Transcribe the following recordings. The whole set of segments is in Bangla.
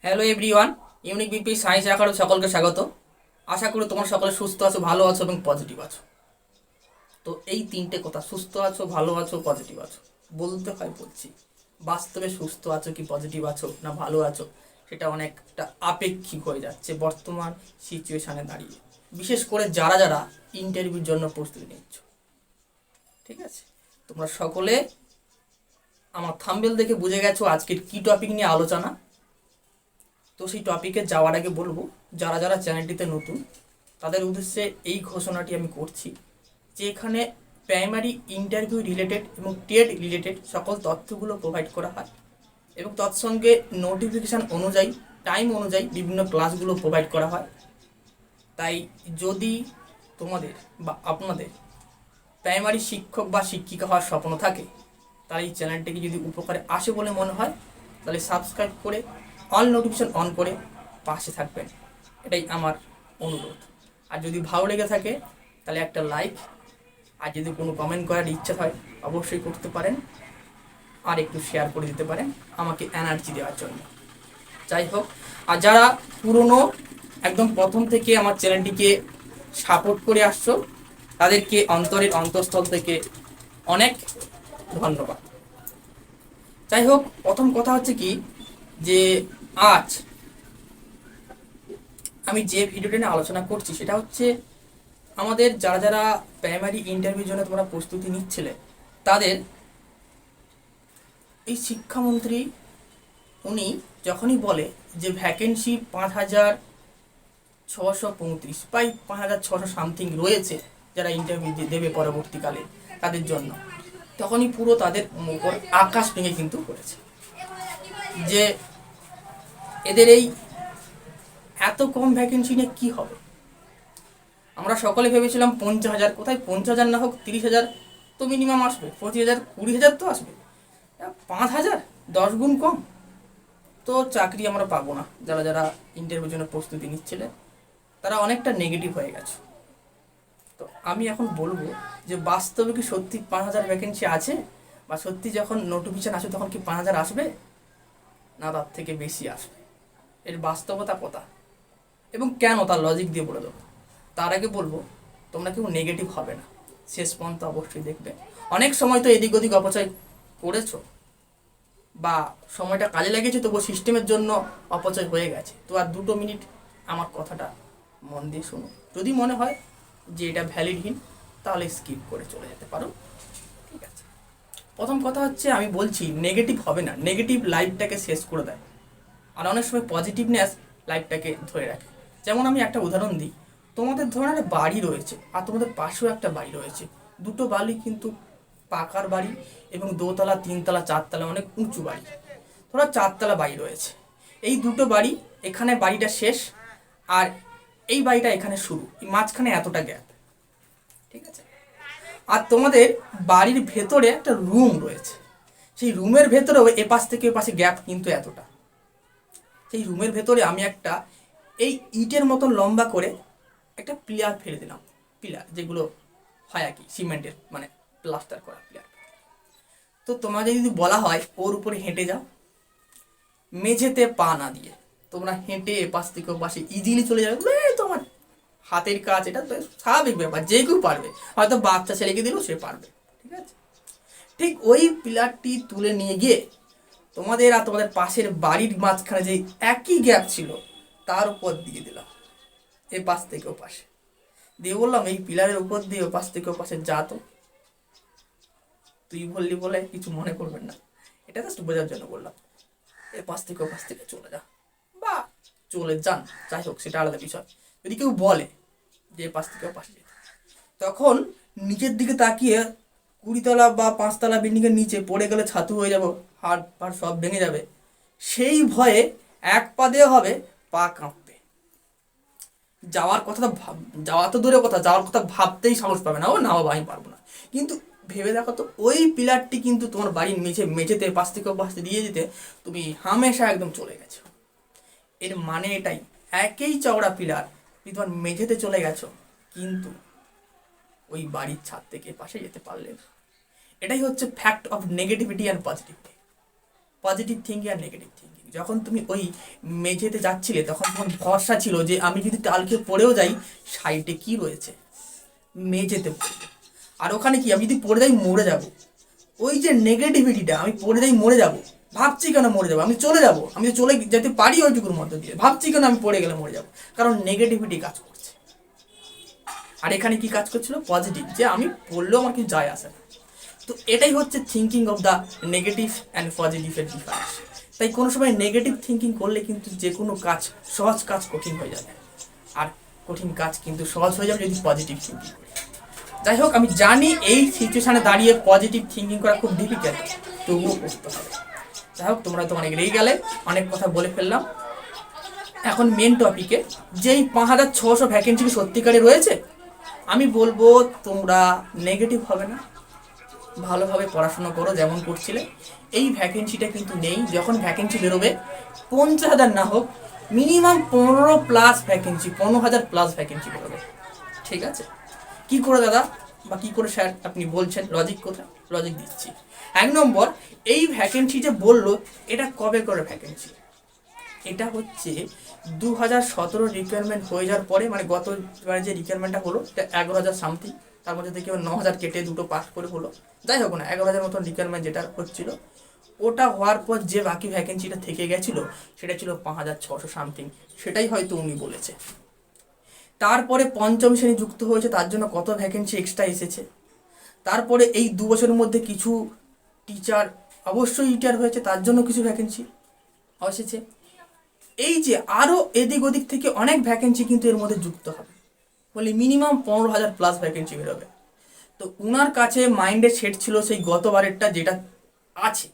Hello everyone, unique BP science academy সকলকে স্বাগত। আশা করি তোমার সকলে সুস্থ আছো, ভালো আছো এবং পজিটিভ আছো। তো এই তিনটে কথা, সুস্থ আছো, ভালো আছো, পজিটিভ আছো, বলতে হয় বলছি। বাস্তবে সুস্থ আছো কি পজিটিভ আছো না ভালো আছো, সেটা অনেকটা আপেক্ষিক হয়ে যাচ্ছে বর্তমান সিচুয়েশানে দাঁড়িয়ে। বিশেষ করে যারা যারা ইন্টারভিউর জন্য প্রস্তুতি নিচ্ছ, ঠিক আছে, তোমরা সকলে আমার থাম্বনেল দেখে বুঝে গেছো আজকের কি টপিক নিয়ে আলোচনা। তো সেই টপিকে যাওয়ার আগে বলবো, যারা যারা চ্যানেলটিতে নতুন তাদের উদ্দেশ্যে এই ঘোষণাটি আমি করছি যে এখানে প্রাইমারি ইন্টারভিউ রিলেটেড এবং টেট রিলেটেড সকল তথ্যগুলো প্রোভাইড করা হয় এবং তৎসঙ্গে নোটিফিকেশান অনুযায়ী টাইম অনুযায়ী বিভিন্ন ক্লাসগুলো প্রোভাইড করা হয়। তাই যদি তোমাদের বা আপনাদের প্রাইমারি শিক্ষক বা শিক্ষিকা হওয়ার স্বপ্ন থাকে, তাই এই চ্যানেলটিকে যদি উপকারে আসে বলে মনে হয়, তাহলে সাবস্ক্রাইব করে অল নোটিফিকেশান অন করে পাশে থাকবেন, এটাই আমার অনুরোধ। আর যদি ভালো লেগে থাকে তাহলে একটা লাইক, আর যদি কোনো কমেন্ট করার ইচ্ছা হয় অবশ্যই করতে পারেন, আর একটু শেয়ার করে দিতে পারেন আমাকে এনার্জি দেওয়ার জন্য। যাই হোক, আর যারা পুরনো একদম প্রথম থেকে আমার চ্যানেলটিকে সাপোর্ট করে আসছো, তাদেরকে অন্তরের অন্তঃস্থল থেকে অনেক ধন্যবাদ। যাই হোক, প্রথম কথা হচ্ছে কি, যে আজ আমি যে ভিডিওটা নিয়ে আলোচনা করছি সেটা হচ্ছে আমাদের যারা যারা প্রাইমারি ইন্টারভিউর জন্য তোমরা প্রস্তুতি নিচ্ছিলে, তাদের এই শিক্ষামন্ত্রী উনি যখনই বলে যে ভ্যাকেন্সি 5,635 প্রায় 5,600 সামথিং রয়েছে যারা ইন্টারভিউ দেবে পরবর্তীকালে তাদের জন্য, তখনই পুরো তাদের উপর আকাশ ভেঙে কিন্তু পড়েছে যে এদের এই এত কম ভ্যাকেন্সি নিয়ে কী হবে। আমরা সকলে ভেবেছিলাম 50,000, কোথায় 50,000 না হোক 30,000 তো মিনিমাম আসবে, 25,000 20,000 তো আসবে। 5,000, 10 গুণ কম তো চাকরি আমরা পাবো না। যারা যারা ইন্টারভিউর জন্য প্রস্তুতি নিচ্ছিলে তারা অনেকটা নেগেটিভ হয়ে গেছে। তো আমি এখন বলবো যে বাস্তবে কি সত্যি 5,000 ভ্যাকেন্সি আছে, বা সত্যি যখন নোটিফিকেশান আসবে তখন কি 5,000 আসবে, না তার থেকে বেশি আসবে, এর বাস্তবতা কথা এবং কেন তার লজিক দিয়ে বলে দেবো। তার আগে বলবো তোমরা কেউ নেগেটিভ হবে না, শেষ পর্যন্ত অবশ্যই দেখবে। অনেক সময় তো এদিক ওদিক অপচয় করেছো বা সময়টা কাজে লেগেছে, তবুও সিস্টেমের জন্য অপচয় হয়ে গেছে। তো আর 2 মিনিট আমার কথাটা মন দিয়ে শোনো। যদি মনে হয় যে এটা ভ্যালিডহীন তাহলে স্কিপ করে চলে যেতে পারো, ঠিক আছে। প্রথম কথা হচ্ছে, আমি বলছি নেগেটিভ হবে না, নেগেটিভ লাইফটাকে শেষ করে দেয়, আর অনেক সময় পজিটিভনেস লাইফটাকে ধরে রাখে। যেমন আমি একটা উদাহরণ দিই, তোমাদের ধরুন একটা বাড়ি রয়েছে আর তোমাদের পাশেও একটা বাড়ি রয়েছে, দুটো বাড়ি কিন্তু পাকার বাড়ি এবং দোতলা, তিনতলা, চারতলা, অনেক উঁচু বাড়ি। ধরো 4তলা বাড়ি রয়েছে, এই দুটো বাড়ি, এখানে বাড়িটা শেষ আর এই বাড়িটা এখানে শুরু, মাঝখানে এতটা গ্যাপ, ঠিক আছে। আর তোমাদের বাড়ির ভেতরে একটা রুম রয়েছে, সেই রুমের ভেতরেও এপাশ থেকে এপাশে গ্যাপ কিন্তু এতটা। সেই রুমের ভেতরে আমি একটা এই ইটের মতন লম্বা করে একটা পিলার ফেলে দিলাম, পিলার যেগুলো হয় আর কি সিমেন্টের, মানে প্লাস্টার করা পিলার। তো তোমাকে যদি বলা হয় ওর উপরে হেঁটে যাও, মেঝেতে পা না দিয়ে তোমরা হেঁটে এপাশ থেকে ওপাশে ইজিলি চলে যাবে, তোমার হাতের কাজ, এটা তো স্বাভাবিক ব্যাপার, যে কেউ পারবে, হয়তো বাচ্চা ছেলেকে দিলেও সে পারবে, ঠিক আছে। ঠিক ওই পিলারটি তুলে নিয়ে গিয়ে তোমাদের আর তোমাদের পাশের বাড়ির মাঝখানে যে একই গ্যাপ ছিল তার উপর দিয়ে দিলাম, এ পাশ থেকে ও পাশে দিয়ে বললাম এই পিলারের উপর দিয়ে ও পাশ থেকে ও পাশে যা। তো তুই বললি বলে কিছু মনে করবেন না, এটা জাস্ট বোঝার জন্য বললাম, এ পাশ থেকে ও পাশ থেকে চলে যা বা চলে যান, যাই হোক সেটা আলাদা বিষয়। যদি কেউ বলে যে এ পাশ থেকে ও পাশে যেতে, তখন নিচের দিকে তাকিয়ে 20তলা বা 5তলা বিল্ডিংয়ের নিচে পড়ে গেলে ছাতু হয়ে যাব, হাড় ফাড় সব ভেঙে যাবে, সেই ভয়ে এক পা দেওয়া হবে, পা কাঁপবে, যাওয়ার কথা তো যাওয়া তো দূরের কথা, যাওয়ার কথা ভাবতেই সাহস পাবে না, ও না বাবা আমি পারবো না। কিন্তু ভেবে দেখো তো, ওই পিলারটি কিন্তু তোমার বাড়ির মেঝেতে পাশ থেকে পাশ দিয়ে দিতে তুমি হামেশা একদম চলে গেছো। এর মানে এটাই, একই চওড়া পিলার তুমি তোমার মেঝেতে চলে গেছো, কিন্তু ওই বাড়ির ছাদ থেকে পাশে যেতে পারলে না। এটাই হচ্ছে fact of negativity and positivity. Positive thinking আর নেগেটিভ থিঙ্কিং। যখন তুমি ওই মেঝেতে যাচ্ছিলে তখন তোমার ভরসা ছিল যে আমি যদি কালকে পড়েও যাই সাইডে কি রয়েছে, মেঝেতে পড়বো, আর ওখানে কি আমি যদি পড়ে যাই মরে যাব। ওই যে নেগেটিভিটিটা, আমি পড়ে যাই মরে যাব, ভাবছি কেন মরে যাবো, আমি চলে যাব, আমি তো চলে যেতে পারি ওইটুকুর মধ্যে দিয়ে, ভাবছি কেন আমি পড়ে গেলে মরে যাব, কারণ নেগেটিভিটি কাজ করছে। আর এখানে কি কাজ করছিল, পজিটিভ, যে আমি পড়লেও আমার কিছু যায় আসে না। তো এটাই হচ্ছে thinking of the negative and পজিটিভের ডিফারেন্স। তাই কোনো সময় নেগেটিভ থিঙ্কিং করলে কিন্তু যে কোনো কাজ, সহজ কাজ কঠিন হয়ে যাবে, আর কঠিন কাজ কিন্তু সহজ হয়ে যাবে যদি পজিটিভ থিঙ্কিং করি। যাই হোক, আমি জানি এই সিচুয়েশানে দাঁড়িয়ে পজিটিভ থিঙ্কিং করা খুব ডিফিকাল্ট, তবুও করতে হবে। যাই হোক, তোমরা তো অনেক রেগে গেলে, অনেক কথা বলে ফেললাম। এখন মেন টপিকে, যেই 5600 ভ্যাকেন্সি কি সত্যিকারে রয়েছে? আমি বলবো তোমরা নেগেটিভ হবে না, ভালোভাবে পড়াশোনা করো যেমন করছিলে। এই ভ্যাকেন্সিটা কিন্তু নেই। যখন ভ্যাকেন্সি বেরোবে 50,000 না হোক, মিনিমাম 15+ ভ্যাকেন্সি, 15,000 প্লাস ভ্যাকেন্সি বেরোবে। ঠিক আছে? কি করে দাদা বা কি করে স্যার আপনি বলছেন, লজিক কোথায়? লজিক দিচ্ছি। 1 নম্বর, এই ভ্যাকেন্সি যে বললো এটা কবে করে ভ্যাকেন্সি? এটা হচ্ছে 2017 রিকোয়ারমেন্ট হয়ে যাওয়ার পরে, মানে গতবারে যে রিকোয়ারমেন্টটা হলো এটা 11,000 সামথিং, তার মধ্যে থেকে 9,000 কেটে দুটো পাস করে হলো। যাই হোক না, 11,000 মতন রিকোয়ারমেন্ট যেটা হচ্ছিল, ওটা হওয়ার পর যে বাকি ভ্যাকেন্সিটা থেকে গেছিলো সেটা ছিল 5,600 সামথিং। সেটাই হয়তো উনি বলেছে। তারপরে পঞ্চম শ্রেণী যুক্ত হয়েছে, তার জন্য কত ভ্যাকেন্সি এক্সট্রা এসেছে। তারপরে এই 2 বছরের মধ্যে কিছু টিচার অবশ্যই রিটায়ার হয়েছে, তার জন্য কিছু ভ্যাকেন্সি এসেছে। এই যে আরও এদিক ওদিক থেকে অনেক ভ্যাকেন্সি কিন্তু এর মধ্যে যুক্ত হবে, বলি মিনিমাম 15,000 প্লাস ভ্যাকেন্সি বেরোবে। তো উনার কাছে মাইন্ডে সেট ছিল সেই গতবারেরটা যেটা আছে,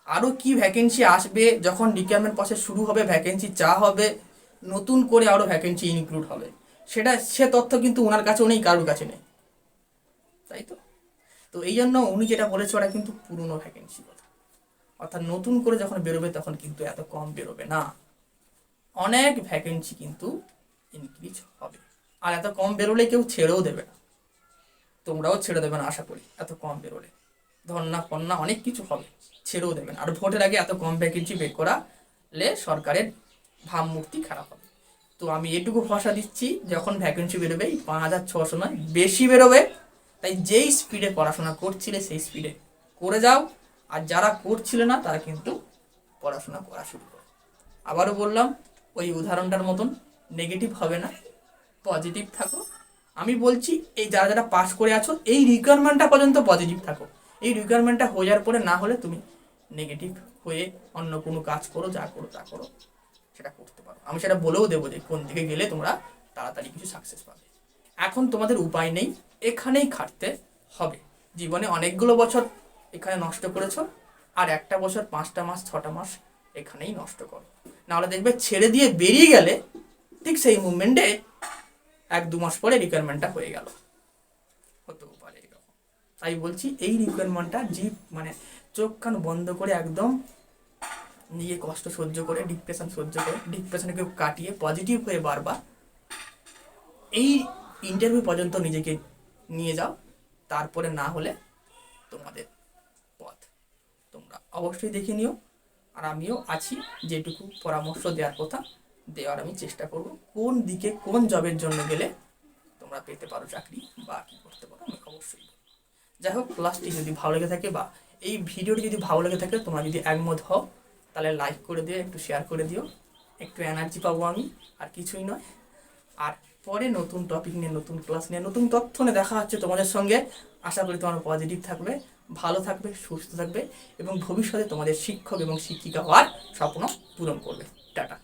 আরও কি ভ্যাকেন্সি আসবে, যখন রিক্রুটমেন্ট প্রসেস শুরু হবে, ভ্যাকেন্সি চা হবে, নতুন করে আরও ভ্যাকেন্সি ইনক্লুড হবে, সে তথ্য কিন্তু ওনার কাছেও নেই, কারোর কাছে নেই, তাই তো? তো এই জন্য উনি যেটা বলেছে ওটা কিন্তু পুরনো ভ্যাকেন্সি কথা, অর্থাৎ নতুন করে যখন বেরোবে তখন কিন্তু এত কম বেরোবে না, অনেক ভ্যাকেন্সি কিন্তু ইনক্রিজ হবে। আর এত কম বেরোলে কেউ ছেড়েও দেবে না, তোমরাও ছেড়ে দেবে না আশা করি। এত কম বেরোলে ধর্না ফন্না অনেক কিছু হবে, ছেড়েও দেবেন। আর ভোটের আগে এত কম ভ্যাকেন্সি বের করালে সরকারের ভাবমূর্তি খারাপ হবে। তো আমি এটুকু ভরসা দিচ্ছি, যখন ভ্যাকেন্সি বেরোবে 5,600 নয়, বেশি বেরোবে। তাই যেই স্পিডে পড়াশোনা করছিলে সেই স্পিডে করে যাও, আর যারা করছিল না তারা কিন্তু পড়াশোনা করা শুরু করো। আবারও বললাম, ওই উদাহরণটার মতন নেগেটিভ হবে না, পজিটিভ থাকো। আমি বলছি এই যারা যারা পাস করে আছো, এই রিকোয়ারমেন্টটা পর্যন্ত পজিটিভ থাকো। এই রিকোয়ারমেন্টটা হয়ে যাওয়ার পরে না হলে তুমি নেগেটিভ হয়ে অন্য কোনো কাজ করো, যা করো তা করো, সেটা করতে পারো। আমি সেটা বলেও দেবো যে কোন দিকে গেলে তোমরা তাড়াতাড়ি কিছু সাকসেস পাবে। এখন তোমাদের উপায় নেই, এখানেই খাটতে হবে। জীবনে অনেকগুলো বছর এখানে নষ্ট করেছো, আর একটা বছর 5টা মাস 6টা মাস এখানেই নষ্ট করো, নাহলে দেখবে ছেড়ে দিয়ে বেরিয়ে গেলে ঠিক সেই মুভমেন্টে 1-2 মাস পরে রিকোয়ারমেন্টটা হয়ে গেল, হতেও পারে এরকম। তাই বলছি এই রিকোয়ারমেন্টটা মানে চোখ কান বন্ধ করে একদম নিজে কষ্ট সহ্য করে, ডিপ্রেশন সহ্য করে, ডিপ্রেশনকে কাটিয়ে পজিটিভ হয়ে বারবার এই ইন্টারভিউ পর্যন্ত নিজেকে নিয়ে যাও। তারপরে না হলে তোমাদের পথ তোমরা অবশ্যই দেখে নিও। আর আমিও আছি, যেটুকু পরামর্শ দেওয়ার কথা দেওয়ার আমি চেষ্টা করব, কোন দিকে কোন জবের জন্য গেলে তোমরা পেতে পারো চাকরি বা কী করতে পারো আমি অবশ্যই। যাই হোক, ক্লাসটি যদি ভালো লেগে থাকে বা এই ভিডিওটি যদি ভালো লেগে থাকে, তোমরা যদি একমত হও তাহলে লাইক করে দিও, একটু শেয়ার করে দিও, একটু এনার্জি পাবো আমি, আর কিছুই নয়। আর পরে নতুন টপিক নিয়ে, নতুন ক্লাস নিয়ে, নতুন তথ্য নিয়ে দেখা হচ্ছে তোমাদের সঙ্গে। আশা করি তোমরা পজিটিভ থাকবে, ভালো থাকবে, সুস্থ থাকবে এবং ভবিষ্যতে তোমাদের শিক্ষক এবং শিক্ষিকা হওয়ার স্বপ্ন পূরণ করবে। টাটা।